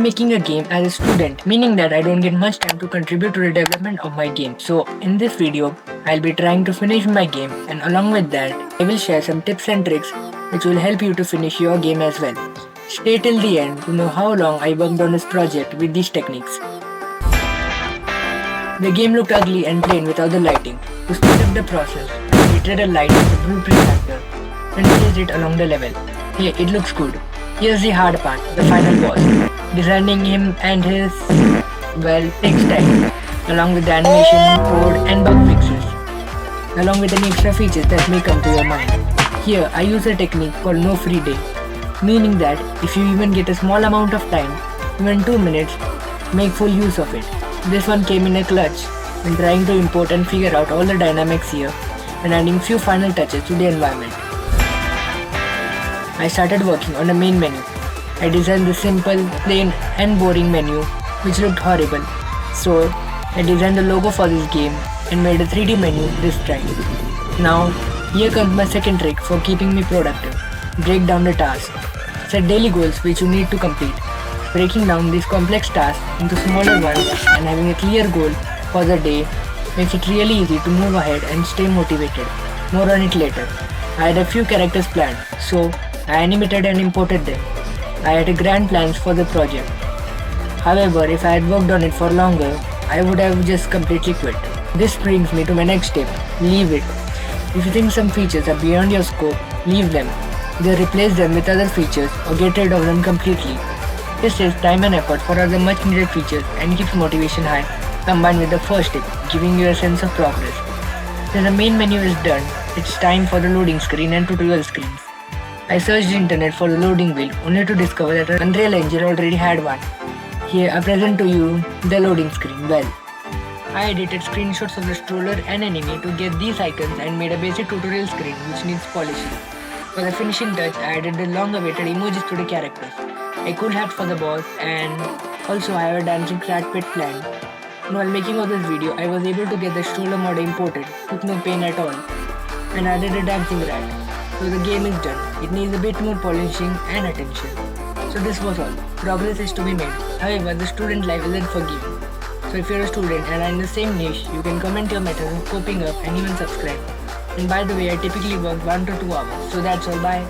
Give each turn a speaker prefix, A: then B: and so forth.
A: I'm making a game as a student, meaning that I don't get much time to contribute to the development of my game. So in this video, I'll be trying to finish my game, and along with that, I will share some tips and tricks which will help you to finish your game as well. Stay till the end to know how long I worked on this project with these techniques. The game looked ugly and plain without the lighting. To speed up the process, I created a light as a blueprint actor and placed it along the level. Hey, it looks good. Here's the hard part, the final boss. Designing him and his, well, takes time, along with the animation, code and bug fixes, along with any extra features that may come to your mind. Here, I use a technique called no free day, meaning that if you even get a small amount of time, even 2 minutes, make full use of it. This one came in a clutch when trying to import and figure out all the dynamics here and adding few final touches to the environment. I started working on the main menu. I designed the simple, plain and boring menu which looked horrible. So I designed the logo for this game and made a 3D menu this time. Now here comes my second trick for keeping me productive. Break down the tasks. Set daily goals which you need to complete. Breaking down these complex tasks into smaller ones and having a clear goal for the day makes it really easy to move ahead and stay motivated. More on it later. I had a few characters planned, so I animated and imported them. I had a grand plans for the project. However, if I had worked on it for longer, I would have just completely quit. This brings me to my next tip. Leave it. If you think some features are beyond your scope, leave them. Either replace them with other features or get rid of them completely. This saves time and effort for other much needed features and keeps motivation high, combined with the first tip, giving you a sense of progress. When the main menu is done, it's time for the loading screen and tutorial screens. I searched the internet for the loading wheel only to discover that Unreal Engine already had one. Here I present to you the loading screen. Well, I edited screenshots of the stroller and enemy to get these icons and made a basic tutorial screen which needs polishing. For the finishing touch, I added the long awaited emojis to the characters, a cool hat for the boss, and also I have a dancing rat pet planned. While making of this video, I was able to get the stroller mod imported, took no pain at all, and added a dancing rat. So the game is done. It needs a bit more polishing and attention. So this was all. Progress is to be made. However, the student life isn't forgiven. So if you're a student and are in the same niche, you can comment your methods of coping up and even subscribe. And by the way, I typically work 1 to 2 hours. So that's all. Bye.